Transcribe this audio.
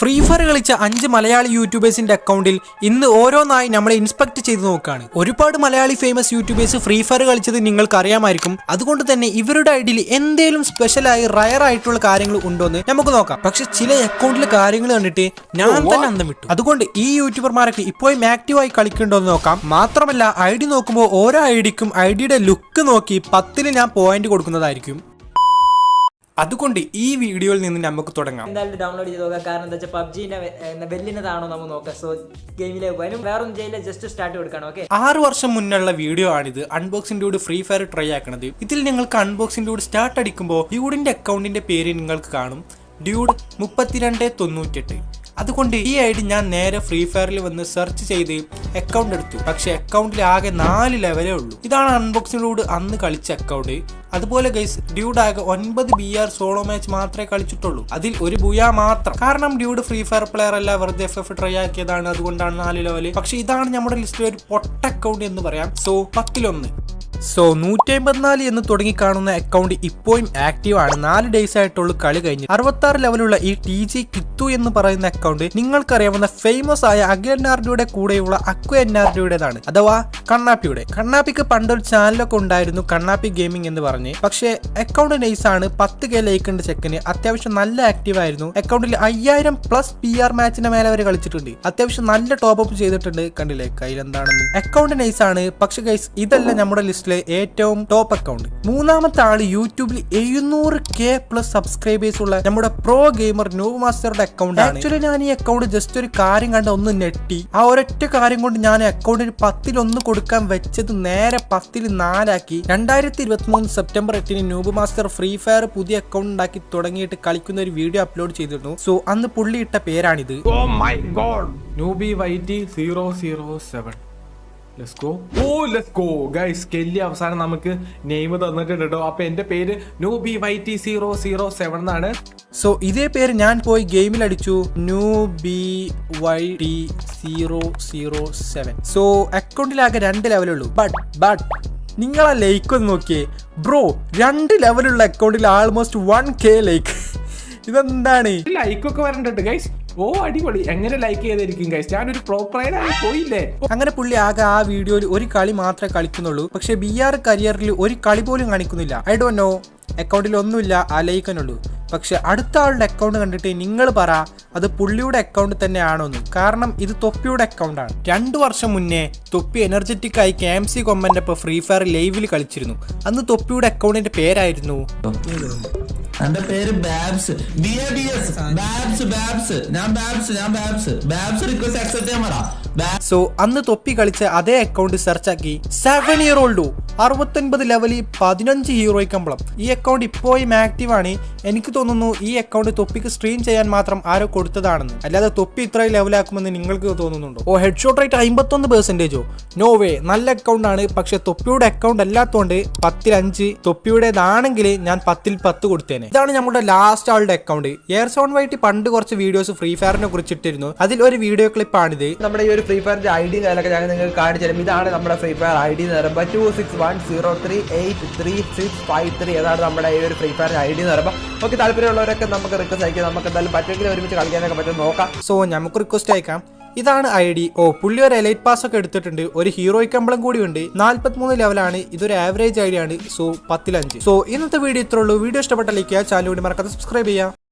Free fire കളിച്ച 5 മലയാളി യൂട്യൂബേഴ്സിന്റെ അക്കൗണ്ടിൽ ഇന്ന് ഓരോന്നായി നമ്മളെ ഇൻസ്പെക്ട് ചെയ്ത് നോക്കുകയാണ്. ഒരുപാട് Malayali famous YouTubers free fire കളിച്ചത് നിങ്ങൾക്ക് അറിയാമായിരിക്കും. അതുകൊണ്ട് തന്നെ ഇവരുടെ ഐഡിയിൽ എന്തെങ്കിലും സ്പെഷ്യലായി റയർ ആയിട്ടുള്ള കാര്യങ്ങൾ ഉണ്ടോന്ന് നമുക്ക് നോക്കാം. പക്ഷെ ചില അക്കൗണ്ടിലെ കാര്യങ്ങൾ കണ്ടിട്ട് ഞാൻ തന്നെ അന്തം വിട്ടു. അതുകൊണ്ട് ഈ യൂട്യൂബർമാരൊക്കെ ഇപ്പോഴും ആക്റ്റീവായി കളിക്കുന്നുണ്ടോ എന്ന് നോക്കാം. മാത്രമല്ല ഐഡി നോക്കുമ്പോൾ ഓരോ ഐഡിക്കും ഐഡിയുടെ ലുക്ക് നോക്കി 10ൽ ഞാൻ പോയിന്റ് കൊടുക്കുന്നതായിരിക്കും. അതുകൊണ്ട് ഈ വീഡിയോയിൽ നിന്ന് നമുക്ക് തുടങ്ങാം. എന്തായാലും ഡൗൺലോഡ് ചെയ്ത് നോക്കാം. കാരണം എന്താ വെച്ചാൽ പബ്ജിന്റെ വെല്ലിനതാണോ നമുക്ക് നോക്കാം. സോ ഗെയിമിലേക്ക് വരും. വേറൊന്നും ചെയ്യില്ല, ജസ്റ്റ് സ്റ്റാർട്ട് കൊടുക്കണം. ഓക്കെ, 6 വർഷം മുന്നുള്ള വീഡിയോ ആണിത്. Unboxing dude free fire try ആക്കണത്. ഇതിൽ നിങ്ങൾക്ക് അൺബോക്സിംഗ് ഡ്യൂഡ് സ്റ്റാർട്ട് അടിക്കുമ്പോൾ ഡ്യൂഡിന്റെ അക്കൗണ്ടിന്റെ പേര് നിങ്ങൾക്ക് കാണും, ഡ്യൂഡ് 3298. അതുകൊണ്ട് ഈ ഐഡി ഞാൻ നേരെ ഫ്രീ ഫയറിൽ വന്ന് സെർച്ച് ചെയ്ത് അക്കൗണ്ട് എടുത്തു. പക്ഷെ അക്കൗണ്ടിൽ ആകെ 4 ലെവലേ ഉള്ളൂ. ഇതാണ് അൺബോക്സിംഗ് ഡ്യൂഡ് അന്ന് കളിച്ച അക്കൗണ്ട്. അതുപോലെ ഗൈസ്, ഡ്യൂഡ് ആകെ 9 BR സോളോ മാച്ച് മാത്രമേ കളിച്ചിട്ടുള്ളൂ. അതിൽ ഒരു ബുയ മാത്രം. കാരണം ഡ്യൂഡ് ഫ്രീ ഫയർ പ്ലെയർ അല്ല, വെറുതെ FF ട്രൈ ആക്കിയതാണ്. അതുകൊണ്ടാണ് 4 ലെവല്. പക്ഷെ ഇതാണ് നമ്മുടെ ലിസ്റ്റിൽ ഒരു പൊട്ട അക്കൗണ്ട് എന്ന് പറയാം. സോ 10-1. സോ 154 എന്ന് തുടങ്ങി കാണുന്ന അക്കൗണ്ട് ഇപ്പോഴും ആക്റ്റീവ് ആണ്. 4 ഡേയ്സ് ആയിട്ടുള്ള കളി കഴിഞ്ഞ് 66 ലെവലുള്ള ഈ TG കിത്തു എന്ന് പറയുന്ന അക്കൗണ്ട് നിങ്ങൾക്കറിയാവുന്ന ഫേമസ് ആയ അഖിലനാർഡിയുടെ കൂടെയുള്ള അക്വനാർഡിയുടേതാണ്, അഥവാ കണ്ണാപ്പിയുടെ. കണ്ണാപ്പിക്ക് പണ്ടൊരു ചാനലൊക്കെ ഉണ്ടായിരുന്നു, കണ്ണാപ്പി ഗെയിമിംഗ് എന്ന് പറഞ്ഞ്. പക്ഷേ അക്കൗണ്ട് നൈസ് ആണ്. 10K ലൈക്ക് ഉണ്ട് ചെക്കന്. അത്യാവശ്യം നല്ല ആക്റ്റീവ് ആയിരുന്നു. അക്കൗണ്ടിൽ 5000+ PR മാച്ചിന്റെ മേലെ വരെ കളിച്ചിട്ടുണ്ട്. അത്യാവശ്യം നല്ല ടോപ്പ് അപ്പ് ചെയ്തിട്ടുണ്ട്. കണ്ടില്ലേ കയ്യിൽ എന്താണെന്ന്. അക്കൗണ്ട് നൈസ് ആണ്. പക്ഷെ ഗൈസ്, ഇതല്ല നമ്മുടെ ലിസ്റ്റിലെ ഏറ്റവും ടോപ്പ് അക്കൗണ്ട്. മൂന്നാമത്തെ ആള് യൂട്യൂബിൽ 700K+ സബ്സ്ക്രൈബേഴ്സ് ഉള്ള നമ്മുടെ പ്രോ ഗെയിമർ നോബ് മാസ്റ്ററുടെ അക്കൗണ്ട് ആണ്. ആക്ച്വലി ഞാൻ ഈ അക്കൗണ്ട് ജസ്റ്റ് ഒരു കാര്യം കണ്ട് ഒന്ന് നെട്ടി. ആ ഒരൊറ്റ കാര്യം കൊണ്ട് ഞാൻ അക്കൗണ്ടിന് 10-1 കൊടുക്കാൻ വെച്ചത് നേരെ 10-4 ആക്കി. 2023 September 8 knob master free fire പുതിയ അക്കൗണ്ട് ഉണ്ടാക്കി തുടങ്ങിയിട്ട് കളിക്കുന്ന ഒരു വീഡിയോ അപ്ലോഡ് ചെയ്തിരുന്നു. സോ അന്ന് പുള്ളി ഇട്ട പേരാണിത്. Oh my god, NewbieYT007. Let's go. Oh, let's go guys. Kelly അവസാനം നമുക്ക് നെയിം തന്നിട്ടുണ്ട് കേട്ടോ. അപ്പൊ എന്റെ പേര് NewbieYT007 എന്നാണ്. സോ ഇതേ പേര് ഞാൻ പോയി ഗെയിമിൽ അടിച്ചു, NewbieYT007. സോ അക്കൗണ്ടിലാകെ 2 ലെവലുള്ളൂ. ബട്ട് നിങ്ങൾ ആ ലൈക്ക് ഒന്ന് നോക്കിയേ ബ്രോ. 2 ലെവലുള്ള അക്കൗണ്ടിൽ ആൾമോസ്റ്റ് 1K ലൈക്ക്. ഇതെന്താണ്? ലൈക്കൊക്കെ വരണ്ടുണ്ട് ഗൈസ്. ഓ അടിപൊളി. എങ്ങനെ ലൈക്ക് ചെയ്തായിരിക്കും ഗൈസ്? ഞാനൊരു പ്രോപ്പറേറ്റ് ആയി പോയില്ലേ. അങ്ങനെ പുള്ളി ആകെ ആ വീഡിയോയിൽ ഒരു കളി മാത്രമേ കളിക്കുന്നുള്ളൂ. പക്ഷെ BR കരിയറിൽ ഒരു കളി പോലും കാണിക്കുന്നില്ല. I don't know. അക്കൗണ്ടിൽ ഒന്നുമില്ല, ആ ലൈക്കനുള്ളൂ. പക്ഷെ അടുത്ത ആളുടെ അക്കൗണ്ട് കണ്ടിട്ട് നിങ്ങൾ പറ അത് പുള്ളിയുടെ അക്കൗണ്ട് തന്നെ ആണോന്ന്. കാരണം ഇത് തൊപ്പിയുടെ അക്കൗണ്ടാണ്. 2 വർഷം മുന്നേ തൊപ്പി എനർജറ്റിക് ആയി KMC കൊമ്പന്റെ ഒപ്പം ഫ്രീ ഫയർ ലൈവിൽ കളിച്ചിരുന്നു. അന്ന് തൊപ്പിയുടെ അക്കൗണ്ടിന്റെ പേരായിരുന്നു, എന്റെ പേര് ബാബ്സ്. റിക്വസ്റ്റ് അക്സെപ്റ്റ് ചെയ്യാൻ പറ. സോ അന്ന് തൊപ്പി കളിച്ച അതേ അക്കൗണ്ട് സെർച്ച് ആക്കി 7 ഇയർ ഓൾഡ് 69 ലെവലിൽ 15 ഹീറോയ്ക്ക് കമ്പളം. ഈ അക്കൗണ്ട് ഇപ്പോഴും ആക്റ്റീവ് ആണ്. എനിക്ക് തോന്നുന്നു ഈ അക്കൗണ്ട് തൊപ്പിക്ക് സ്ട്രീം ചെയ്യാൻ മാത്രം ആരോ കൊടുത്തതാണെന്ന്. അല്ലാതെ തൊപ്പി ഇത്രയും ലെവലാക്കുമെന്ന് നിങ്ങൾക്ക് തോന്നുന്നുണ്ടോ? Oh head shot rate 51%. No way. നല്ല അക്കൗണ്ട് ആണ്. പക്ഷെ തൊപ്പിയുടെ അക്കൗണ്ട് അല്ലാത്തതുകൊണ്ട് 10-5. തൊപ്പിയുടേതാണെങ്കിൽ ഞാൻ 10-10 കൊടുത്തേനെ. ഇതാണ് നമ്മുടെ ലാസ്റ്റ് ആളുടെ അക്കൗണ്ട്. എയർസോൺവൈറ്റ് പണ്ട് കുറച്ച് വീഡിയോസ് ഫ്രീ ഫയറിനെ കുറിച്ചിട്ടിരുന്നു. അതിൽ ഒരു വീഡിയോ ക്ലിപ്പാണിത്. നമ്മുടെ ഈ ഒരു ഫ്രീ ഫയറിന്റെ ID നിലക്ക് ഞാൻ നിങ്ങൾക്ക് കാണിച്ചു തരും. ഇതാണ് നമ്മുടെ ഫ്രീ ഫയർ ID എന്ന് പറയുമ്പോൾ 26103836553. അതാണ് നമ്മുടെ ഈ ഒരു ഫ്രീ ഫയറിന്റെ ID എന്ന് പറയുമ്പോൾ. ഓക്കെ, താല്പര്യമുള്ളവരൊക്കെ നമുക്ക് റിക്വസ്റ്റ് അയക്കാം. നമുക്ക് എന്തായാലും പറ്റുമെങ്കിൽ ഒരുമിച്ച് കളിക്കാനൊക്കെ പറ്റും, നോക്കാം. സോ നമുക്ക് റിക്വസ്റ്റ് അയക്കാം. ഇതാണ് ID. ഓ പുള്ളി ഒരു എലൈറ്റ് പാസ് ഒക്കെ എടുത്തിട്ടുണ്ട്. ഒരു ഹീറോയ്ക്ക് കമ്പളം കൂടി ഉണ്ട്. 43 ലെവലാണ്. ഇതൊരു ആവറേജ് ID ആണ്. സോ 10-5. സോ ഇന്നത്തെ വീഡിയോ ഇത്രേ ഉള്ളൂ. വീഡിയോ ഇഷ്ടപ്പെട്ട ലൈക്ക് ചെയ്യുക, ചാനൽ കൂടി മറക്കാതെ സബ്സ്ക്രൈബ് ചെയ്യുക.